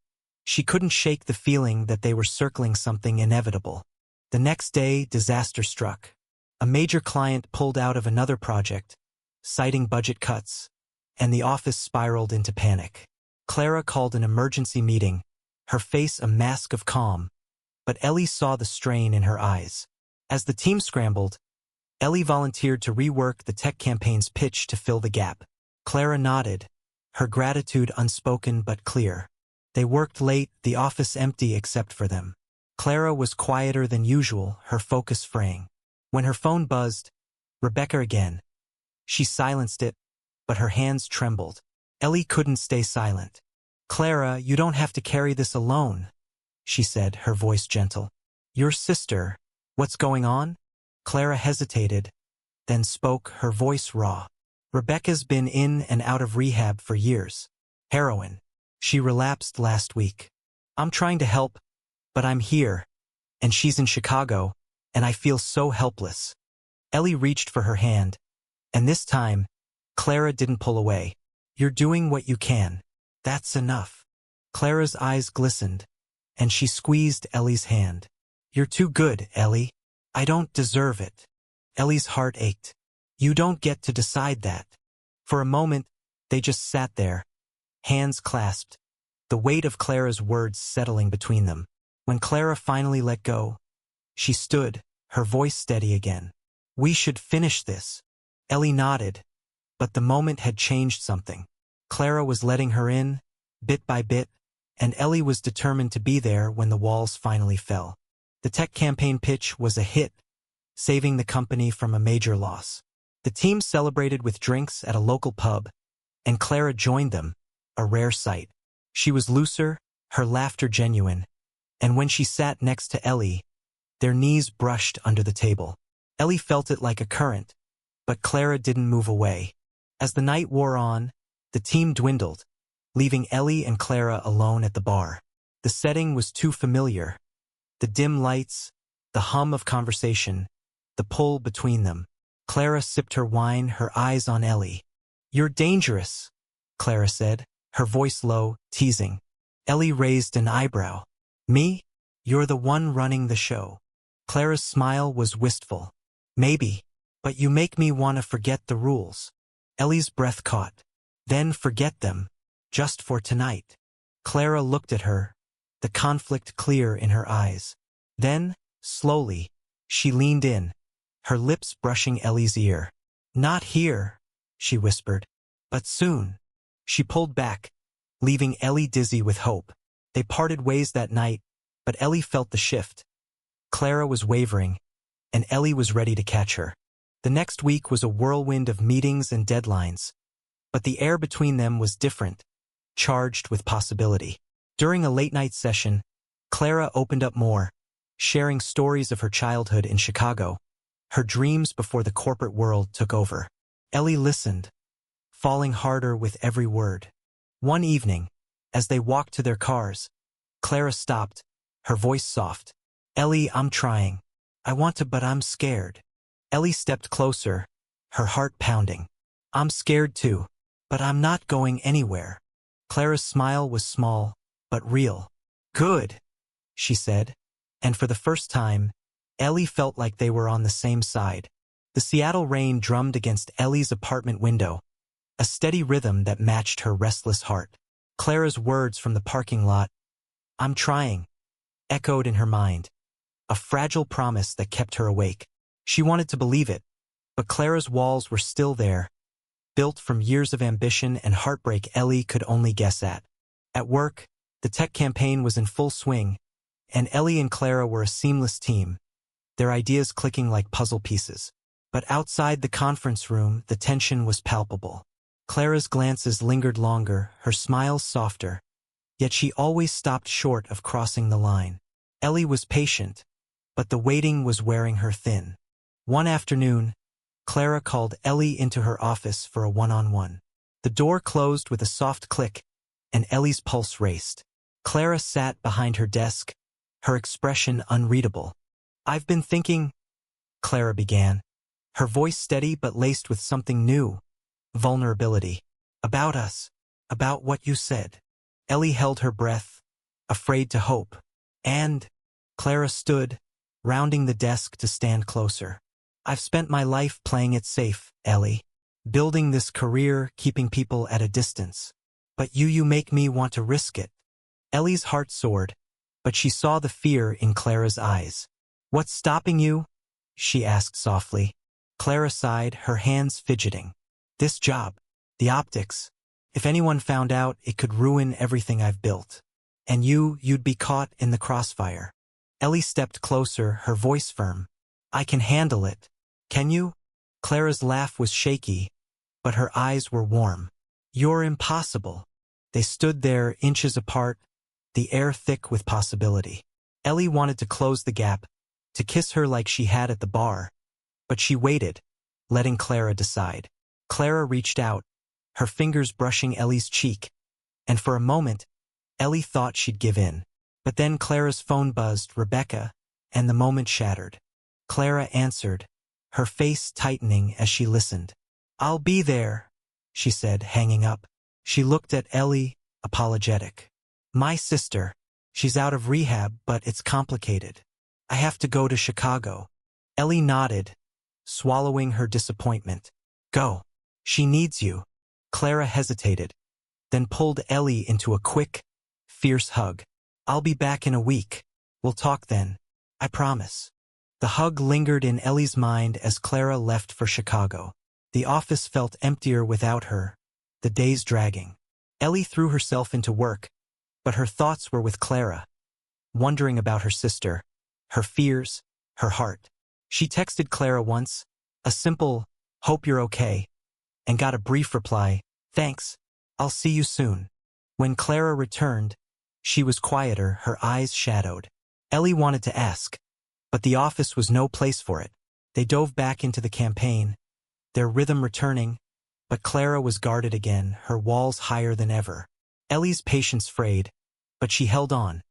she couldn't shake the feeling that they were circling something inevitable. The next day, disaster struck. A major client pulled out of another project, citing budget cuts, and the office spiraled into panic. Clara called an emergency meeting, her face a mask of calm, but Ellie saw the strain in her eyes. As the team scrambled, Ellie volunteered to rework the tech campaign's pitch to fill the gap. Clara nodded, her gratitude unspoken but clear. They worked late, the office empty except for them. Clara was quieter than usual, her focus fraying. When her phone buzzed, Rebecca again. She silenced it, but her hands trembled. Ellie couldn't stay silent. Clara, you don't have to carry this alone, she said, her voice gentle. Your sister, what's going on? Clara hesitated, then spoke, her voice raw. Rebecca's been in and out of rehab for years. Heroin. She relapsed last week. I'm trying to help, but I'm here, and she's in Chicago, and I feel so helpless. Ellie reached for her hand, and this time, Clara didn't pull away. You're doing what you can. That's enough. Clara's eyes glistened, and she squeezed Ellie's hand. You're too good, Ellie. I don't deserve it. Ellie's heart ached. You don't get to decide that. For a moment, they just sat there, hands clasped, the weight of Clara's words settling between them. When Clara finally let go, she stood, her voice steady again. "We should finish this." Ellie nodded, but the moment had changed something. Clara was letting her in, bit by bit, and Ellie was determined to be there when the walls finally fell. The tech campaign pitch was a hit, saving the company from a major loss. The team celebrated with drinks at a local pub, and Clara joined them, a rare sight. She was looser, her laughter genuine, and when she sat next to Ellie, their knees brushed under the table. Ellie felt it like a current, but Clara didn't move away. As the night wore on, the team dwindled, leaving Ellie and Clara alone at the bar. The setting was too familiar. The dim lights, the hum of conversation, the pull between them. Clara sipped her wine, her eyes on Ellie. "You're dangerous," Clara said, her voice low, teasing. Ellie raised an eyebrow. "Me? You're the one running the show." Clara's smile was wistful. "Maybe, but you make me want to forget the rules." Ellie's breath caught. "Then forget them, just for tonight." Clara looked at her, the conflict clear in her eyes. Then, slowly, she leaned in, her lips brushing Ellie's ear. "Not here," she whispered. "But soon." She pulled back, leaving Ellie dizzy with hope. They parted ways that night, but Ellie felt the shift. Clara was wavering, and Ellie was ready to catch her. The next week was a whirlwind of meetings and deadlines, but the air between them was different, charged with possibility. During a late-night session, Clara opened up more, sharing stories of her childhood in Chicago, her dreams before the corporate world took over. Ellie listened, falling harder with every word. One evening, as they walked to their cars, Clara stopped, her voice soft. "Ellie, I'm trying. I want to, but I'm scared." Ellie stepped closer, her heart pounding. "I'm scared too, but I'm not going anywhere." Clara's smile was small, but real. "Good," she said, and for the first time, Ellie felt like they were on the same side. The Seattle rain drummed against Ellie's apartment window, a steady rhythm that matched her restless heart. Clara's words from the parking lot, "I'm trying," echoed in her mind, a fragile promise that kept her awake. She wanted to believe it, but Clara's walls were still there, built from years of ambition and heartbreak Ellie could only guess at. At work, the tech campaign was in full swing, and Ellie and Clara were a seamless team, their ideas clicking like puzzle pieces. But outside the conference room, the tension was palpable. Clara's glances lingered longer, her smiles softer, yet she always stopped short of crossing the line. Ellie was patient, but the waiting was wearing her thin. One afternoon, Clara called Ellie into her office for a one-on-one. The door closed with a soft click, and Ellie's pulse raced. Clara sat behind her desk, her expression unreadable. "I've been thinking," Clara began, her voice steady but laced with something new, vulnerability. "About us, about what you said." Ellie held her breath, afraid to hope. "And," Clara stood, rounding the desk to stand closer. "I've spent my life playing it safe, Ellie. Building this career, keeping people at a distance. But you make me want to risk it." Ellie's heart soared, but she saw the fear in Clara's eyes. "What's stopping you?" she asked softly. Clara sighed, her hands fidgeting. "This job. The optics. If anyone found out, it could ruin everything I've built. And you'd be caught in the crossfire." Ellie stepped closer, her voice firm. "I can handle it. Can you?" Clara's laugh was shaky, but her eyes were warm. "You're impossible." They stood there, inches apart, the air thick with possibility. Ellie wanted to close the gap, to kiss her like she had at the bar, but she waited, letting Clara decide. Clara reached out, her fingers brushing Ellie's cheek, and for a moment, Ellie thought she'd give in. But then Clara's phone buzzed, "Rebecca," and the moment shattered. Clara answered, her face tightening as she listened. "I'll be there," she said, hanging up. She looked at Ellie, apologetic. "My sister. She's out of rehab, but it's complicated. I have to go to Chicago." Ellie nodded, swallowing her disappointment. "Go. She needs you." Clara hesitated, then pulled Ellie into a quick, fierce hug. "I'll be back in a week. We'll talk then. I promise." The hug lingered in Ellie's mind as Clara left for Chicago. The office felt emptier without her, the days dragging. Ellie threw herself into work, but her thoughts were with Clara, wondering about her sister, her fears, her heart. She texted Clara once, a simple, "Hope you're okay," and got a brief reply, "Thanks, I'll see you soon." When Clara returned, she was quieter, her eyes shadowed. Ellie wanted to ask, but the office was no place for it. They dove back into the campaign, their rhythm returning, but Clara was guarded again, her walls higher than ever. Ellie's patience frayed, but she held on,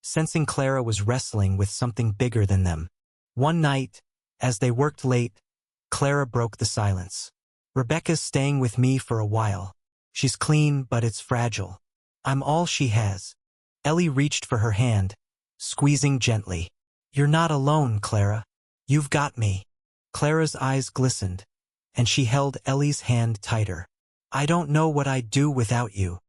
sensing Clara was wrestling with something bigger than them. One night, as they worked late, Clara broke the silence. "Rebecca's staying with me for a while. She's clean, but it's fragile. I'm all she has." Ellie reached for her hand, squeezing gently. "You're not alone, Clara. You've got me." Clara's eyes glistened, and she held Ellie's hand tighter. "I don't know what I'd do without you."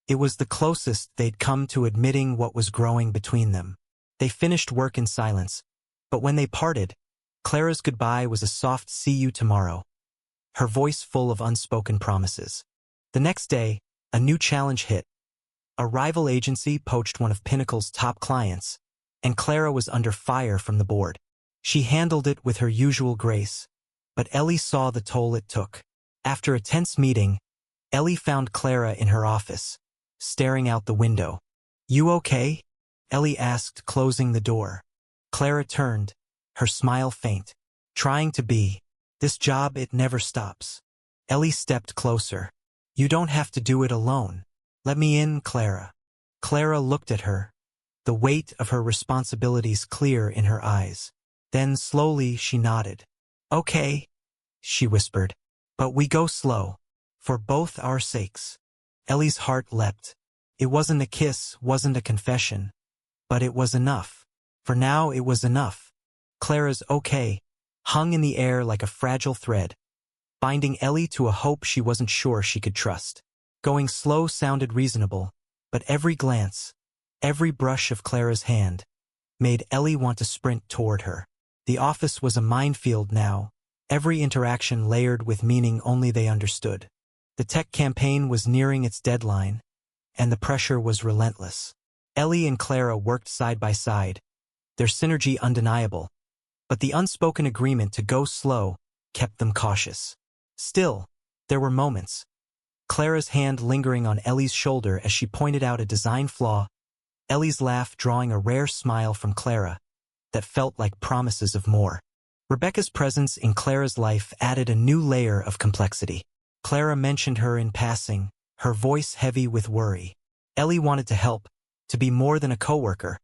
It was the closest they'd come to admitting what was growing between them. They finished work in silence, but when they parted, Clara's goodbye was a soft "see you tomorrow," her voice full of unspoken promises. The next day, a new challenge hit. A rival agency poached one of Pinnacle's top clients, and Clara was under fire from the board. She handled it with her usual grace, but Ellie saw the toll it took. After a tense meeting, Ellie found Clara in her office, staring out the window. "You okay?" Ellie asked, closing the door. Clara turned, her smile faint. "Trying to be. This job, it never stops." Ellie stepped closer. "You don't have to do it alone. Let me in, Clara." Clara looked at her, the weight of her responsibilities clear in her eyes. Then slowly she nodded. "Okay," she whispered, "but we go slow, for both our sakes." Ellie's heart leapt. It wasn't a kiss, wasn't a confession, but it was enough. For now it was enough. Clara's "okay" hung in the air like a fragile thread, binding Ellie to a hope she wasn't sure she could trust. Going slow sounded reasonable, but every glance, every brush of Clara's hand, made Ellie want to sprint toward her. The office was a minefield now, every interaction layered with meaning only they understood. The tech campaign was nearing its deadline, and the pressure was relentless. Ellie and Clara worked side by side, their synergy undeniable, but the unspoken agreement to go slow kept them cautious. Still, there were moments. Clara's hand lingering on Ellie's shoulder as she pointed out a design flaw, Ellie's laugh drawing a rare smile from Clara that felt like promises of more. Rebecca's presence in Clara's life added a new layer of complexity. Clara mentioned her in passing, her voice heavy with worry. Ellie wanted to help, to be more than a coworker,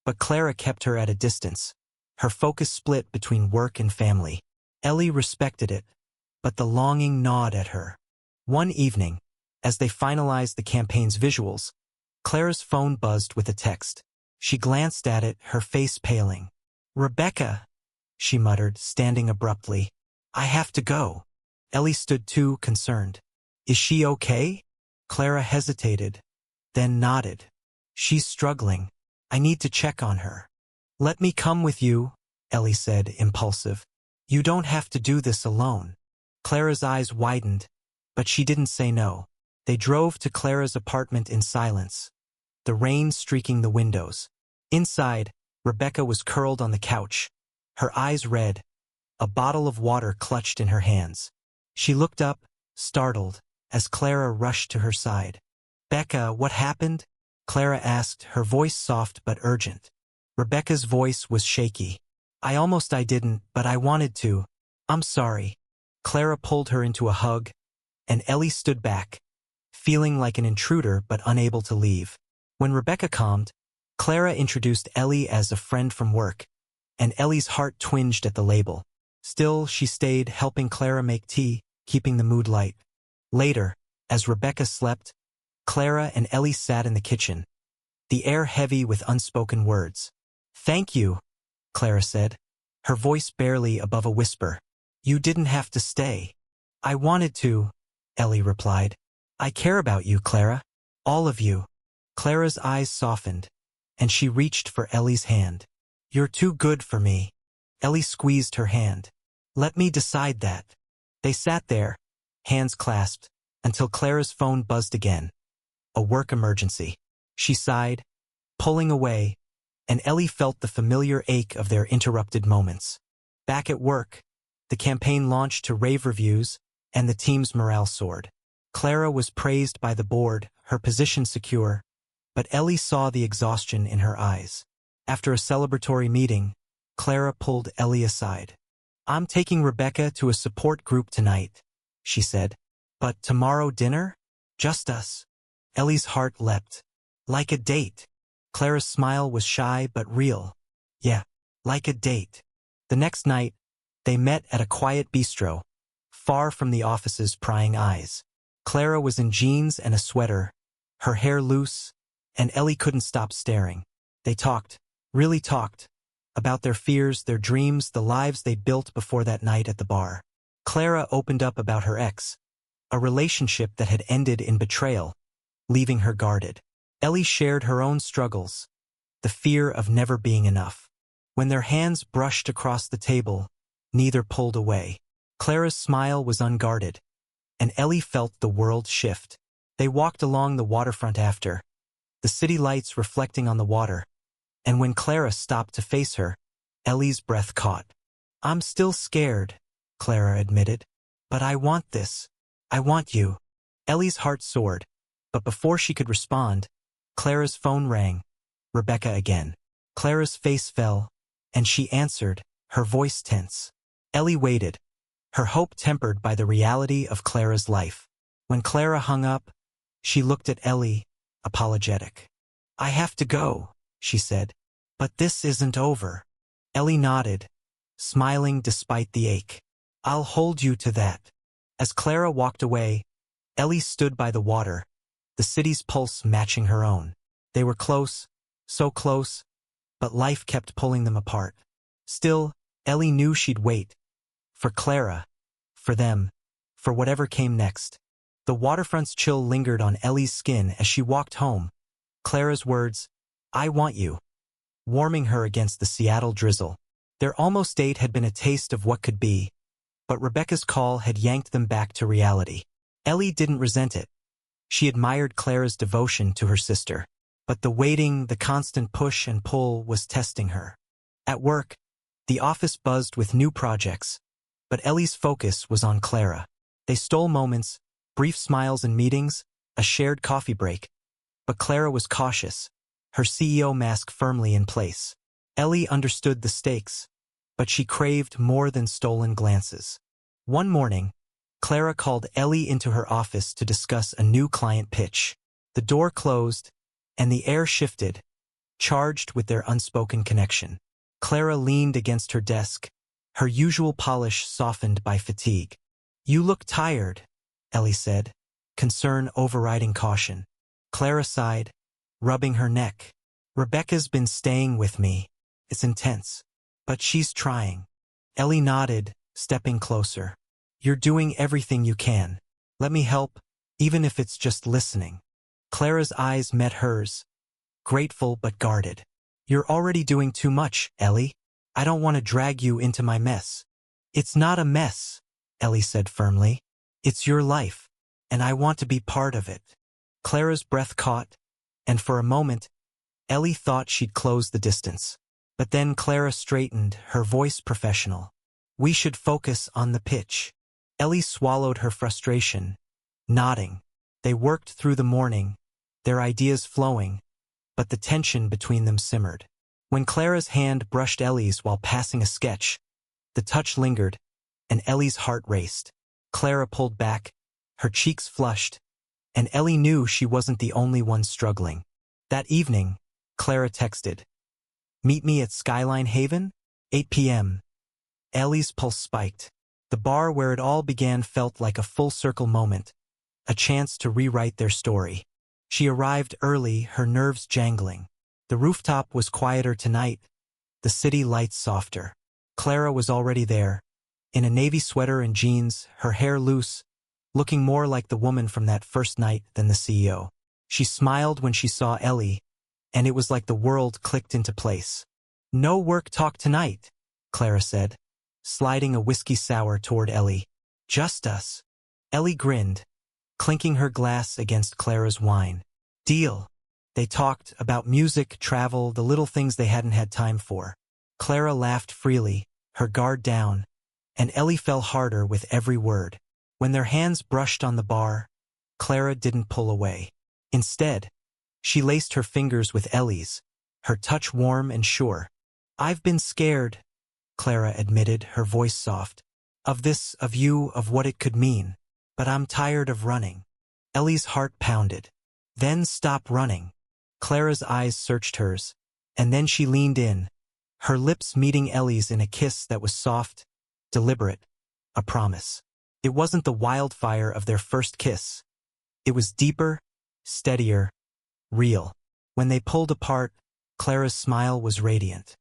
but Clara kept her at a distance, her focus split between work and family. Ellie respected it, but the longing gnawed at her. One evening, as they finalized the campaign's visuals, Clara's phone buzzed with a text. She glanced at it, her face paling. "Rebecca," she muttered, standing abruptly. "I have to go." Ellie stood too, concerned. "Is she okay?" Clara hesitated, then nodded. "She's struggling. I need to check on her." "Let me come with you," Ellie said, impulsive. "You don't have to do this alone." Clara's eyes widened, but she didn't say no. They drove to Clara's apartment in silence, the rain streaking the windows. Inside, Rebecca was curled on the couch, her eyes red, a bottle of water clutched in her hands. She looked up, startled, as Clara rushed to her side. "Becca, what happened?" Clara asked, her voice soft but urgent. Rebecca's voice was shaky. I didn't, but I wanted to. I'm sorry." Clara pulled her into a hug, and Ellie stood back, feeling like an intruder but unable to leave. When Rebecca calmed, Clara introduced Ellie as a friend from work, and Ellie's heart twinged at the label. Still, she stayed, helping Clara make tea, keeping the mood light. Later, as Rebecca slept, Clara and Ellie sat in the kitchen, the air heavy with unspoken words. "Thank you," Clara said, her voice barely above a whisper. "You didn't have to stay." "I wanted to," Ellie replied. "I care about you, Clara. All of you." Clara's eyes softened, and she reached for Ellie's hand. "You're too good for me." Ellie squeezed her hand. "Let me decide that." They sat there, hands clasped, until Clara's phone buzzed again. A work emergency. She sighed, pulling away, and Ellie felt the familiar ache of their interrupted moments. Back at work, the campaign launched to rave reviews, and the team's morale soared. Clara was praised by the board, her position secure, but Ellie saw the exhaustion in her eyes. After a celebratory meeting, Clara pulled Ellie aside. "I'm taking Rebecca to a support group tonight," she said. "But tomorrow dinner? Just us." Ellie's heart leapt. "Like a date." Clara's smile was shy but real. "Yeah, like a date." The next night, they met at a quiet bistro, far from the office's prying eyes. Clara was in jeans and a sweater, her hair loose, and Ellie couldn't stop staring. They talked, really talked, about their fears, their dreams, the lives they'd built before that night at the bar. Clara opened up about her ex, a relationship that had ended in betrayal, leaving her guarded. Ellie shared her own struggles, the fear of never being enough. When their hands brushed across the table, neither pulled away. Clara's smile was unguarded, and Ellie felt the world shift. They walked along the waterfront after, the city lights reflecting on the water, and when Clara stopped to face her, Ellie's breath caught. "I'm still scared," Clara admitted. "But I want this. I want you." Ellie's heart soared, but before she could respond, Clara's phone rang. Rebecca again. Clara's face fell, and she answered, her voice tense. Ellie waited, her hope tempered by the reality of Clara's life. When Clara hung up, she looked at Ellie, apologetic. "I have to go," she said. "But this isn't over." Ellie nodded, smiling despite the ache. "I'll hold you to that." As Clara walked away, Ellie stood by the water, the city's pulse matching her own. They were close, so close, but life kept pulling them apart. Still, Ellie knew she'd wait. For Clara, for them, for whatever came next. The waterfront's chill lingered on Ellie's skin as she walked home. Clara's words, "I want you," warming her against the Seattle drizzle. Their almost date had been a taste of what could be, but Rebecca's call had yanked them back to reality. Ellie didn't resent it. She admired Clara's devotion to her sister. But the waiting, the constant push and pull was testing her. At work, the office buzzed with new projects, but Ellie's focus was on Clara. They stole moments, brief smiles in meetings, a shared coffee break. But Clara was cautious, her CEO mask firmly in place. Ellie understood the stakes, but she craved more than stolen glances. One morning, Clara called Ellie into her office to discuss a new client pitch. The door closed, and the air shifted, charged with their unspoken connection. Clara leaned against her desk, her usual polish softened by fatigue. "You look tired," Ellie said, concern overriding caution. Clara sighed, rubbing her neck. "Rebecca's been staying with me. It's intense, but she's trying." Ellie nodded, stepping closer. "You're doing everything you can. Let me help, even if it's just listening." Clara's eyes met hers, grateful but guarded. "You're already doing too much, Ellie. I don't want to drag you into my mess." "It's not a mess," Ellie said firmly. "It's your life, and I want to be part of it." Clara's breath caught, and for a moment, Ellie thought she'd close the distance. But then Clara straightened, her voice professional. "We should focus on the pitch." Ellie swallowed her frustration, nodding. They worked through the morning, their ideas flowing, but the tension between them simmered. When Clara's hand brushed Ellie's while passing a sketch, the touch lingered, and Ellie's heart raced. Clara pulled back, her cheeks flushed, and Ellie knew she wasn't the only one struggling. That evening, Clara texted, "Meet me at Skyline Haven, 8 p.m. Ellie's pulse spiked. The bar where it all began felt like a full-circle moment, a chance to rewrite their story. She arrived early, her nerves jangling. The rooftop was quieter tonight, the city lights softer. Clara was already there, in a navy sweater and jeans, her hair loose, looking more like the woman from that first night than the CEO. She smiled when she saw Ellie, and it was like the world clicked into place. "No work talk tonight," Clara said, sliding a whiskey sour toward Ellie. "Just us." Ellie grinned, clinking her glass against Clara's wine. "Deal." They talked about music, travel, the little things they hadn't had time for. Clara laughed freely, her guard down, and Ellie fell harder with every word. When their hands brushed on the bar, Clara didn't pull away. Instead, she laced her fingers with Ellie's, her touch warm and sure. "I've been scared," Clara admitted, her voice soft. "Of this, of you, of what it could mean. But I'm tired of running." Ellie's heart pounded. "Then stop running." Clara's eyes searched hers, and then she leaned in, her lips meeting Ellie's in a kiss that was soft, deliberate, a promise. It wasn't the wildfire of their first kiss. It was deeper, steadier, real. When they pulled apart, Clara's smile was radiant.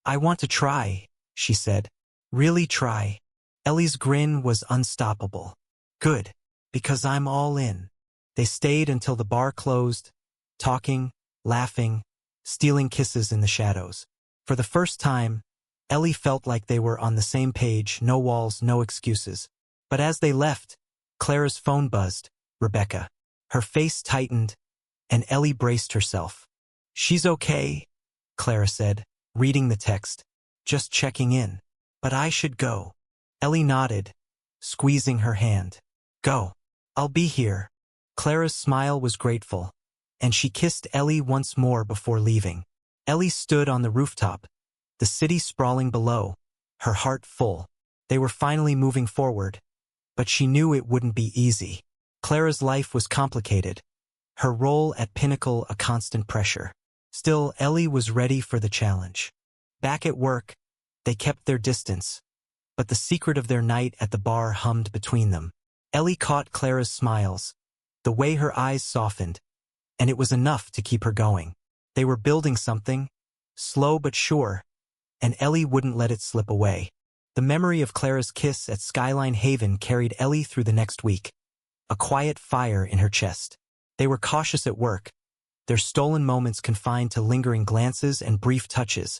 "I want to try," she said. "Really try." Ellie's grin was unstoppable. "Good, because I'm all in." They stayed until the bar closed, talking, laughing, stealing kisses in the shadows. For the first time, Ellie felt like they were on the same page, no walls, no excuses. But as they left, Clara's phone buzzed. Rebecca. Her face tightened, and Ellie braced herself. "She's okay," Clara said, reading the text. "Just checking in. But I should go." Ellie nodded, squeezing her hand. "Go. I'll be here." Clara's smile was grateful, and she kissed Ellie once more before leaving. Ellie stood on the rooftop, the city sprawling below, her heart full. They were finally moving forward, but she knew it wouldn't be easy. Clara's life was complicated, her role at Pinnacle a constant pressure. Still, Ellie was ready for the challenge. Back at work, they kept their distance, but the secret of their night at the bar hummed between them. Ellie caught Clara's smiles, the way her eyes softened, and it was enough to keep her going. They were building something, slow but sure, and Ellie wouldn't let it slip away. The memory of Clara's kiss at Skyline Haven carried Ellie through the next week, a quiet fire in her chest. They were cautious at work, their stolen moments confined to lingering glances and brief touches,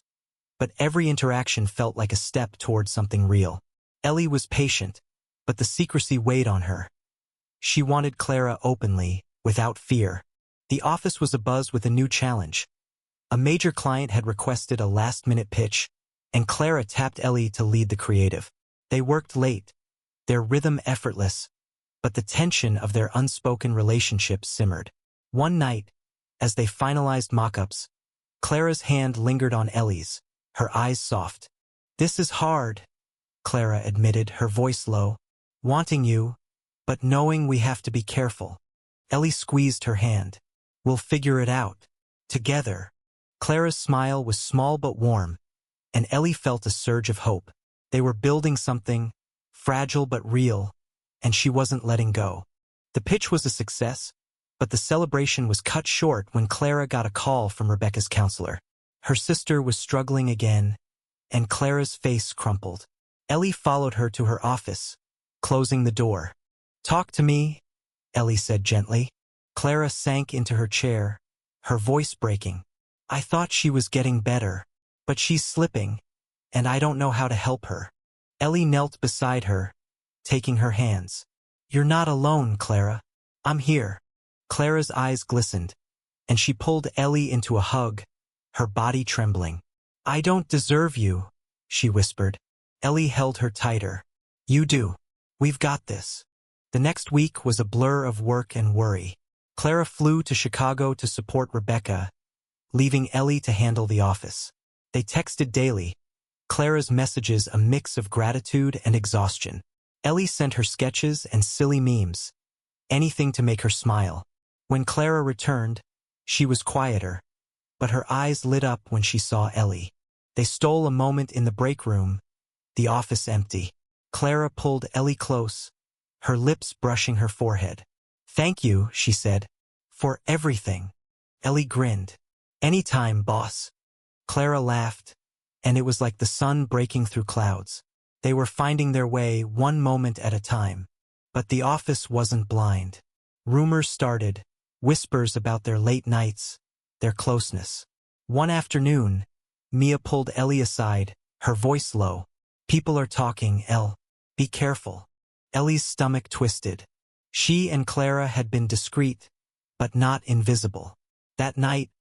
but every interaction felt like a step toward something real. Ellie was patient, but the secrecy weighed on her. She wanted Clara openly, without fear. The office was abuzz with a new challenge. A major client had requested a last-minute pitch, and Clara tapped Ellie to lead the creative. They worked late, their rhythm effortless, but the tension of their unspoken relationship simmered. One night, as they finalized mock-ups, Clara's hand lingered on Ellie's, her eyes soft. "This is hard," Clara admitted, her voice low. "Wanting you, but knowing we have to be careful." Ellie squeezed her hand. "We'll figure it out. Together." Clara's smile was small but warm, and Ellie felt a surge of hope. They were building something, fragile but real, and she wasn't letting go. The pitch was a success, but the celebration was cut short when Clara got a call from Rebecca's counselor. Her sister was struggling again, and Clara's face crumpled. Ellie followed her to her office, closing the door. "Talk to me," Ellie said gently. Clara sank into her chair, her voice breaking. "I thought she was getting better, but she's slipping, and I don't know how to help her." Ellie knelt beside her, taking her hands. "You're not alone, Clara. I'm here." Clara's eyes glistened, and she pulled Ellie into a hug, her body trembling. "I don't deserve you," she whispered. Ellie held her tighter. "You do. We've got this." The next week was a blur of work and worry. Clara flew to Chicago to support Rebecca, leaving Ellie to handle the office. They texted daily, Clara's messages a mix of gratitude and exhaustion. Ellie sent her sketches and silly memes, anything to make her smile. When Clara returned, she was quieter, but her eyes lit up when she saw Ellie. They stole a moment in the break room, the office empty. Clara pulled Ellie close, her lips brushing her forehead. "Thank you," she said, "for everything." Ellie grinned. "Anytime, boss." Clara laughed, and it was like the sun breaking through clouds. They were finding their way one moment at a time. But the office wasn't blind. Rumors started, whispers about their late nights, their closeness. One afternoon, Mia pulled Ellie aside, her voice low. "People are talking, Elle. Be careful." Ellie's stomach twisted. She and Clara had been discreet, but not invisible. That night,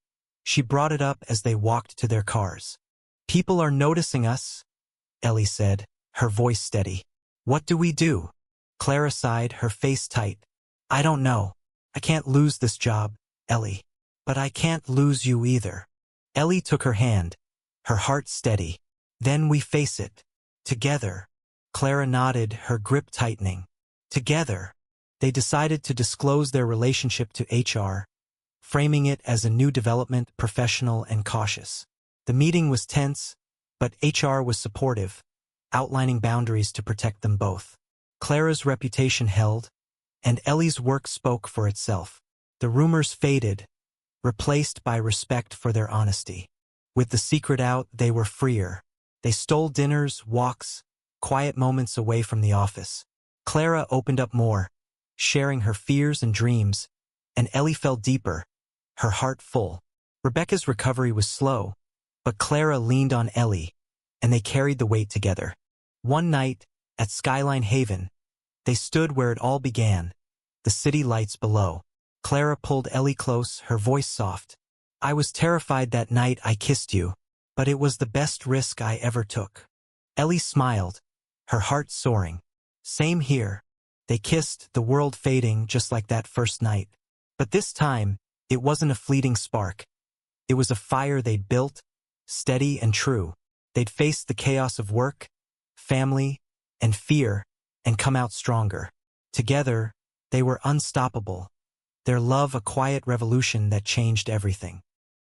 she brought it up as they walked to their cars. "People are noticing us," Ellie said, her voice steady. "What do we do?" Clara sighed, her face tight. "I don't know. I can't lose this job, Ellie. But I can't lose you either." Ellie took her hand, her heart steady. "Then we face it. Together." Clara nodded, her grip tightening. Together. They decided to disclose their relationship to HR, framing it as a new development, professional and cautious. The meeting was tense, but HR was supportive, outlining boundaries to protect them both. Clara's reputation held, and Ellie's work spoke for itself. The rumors faded, replaced by respect for their honesty. With the secret out, they were freer. They stole dinners, walks, quiet moments away from the office. Clara opened up more, sharing her fears and dreams, and Ellie fell deeper, her heart full. Rebecca's recovery was slow, but Clara leaned on Ellie, and they carried the weight together. One night, at Skyline Haven, they stood where it all began, the city lights below. Clara pulled Ellie close, her voice soft. "I was terrified that night I kissed you, but it was the best risk I ever took." Ellie smiled, her heart soaring. "Same here." They kissed, the world fading just like that first night. But this time, it wasn't a fleeting spark. It was a fire they'd built, steady and true. They'd faced the chaos of work, family, and fear, and come out stronger. Together, they were unstoppable. Their love a quiet revolution that changed everything.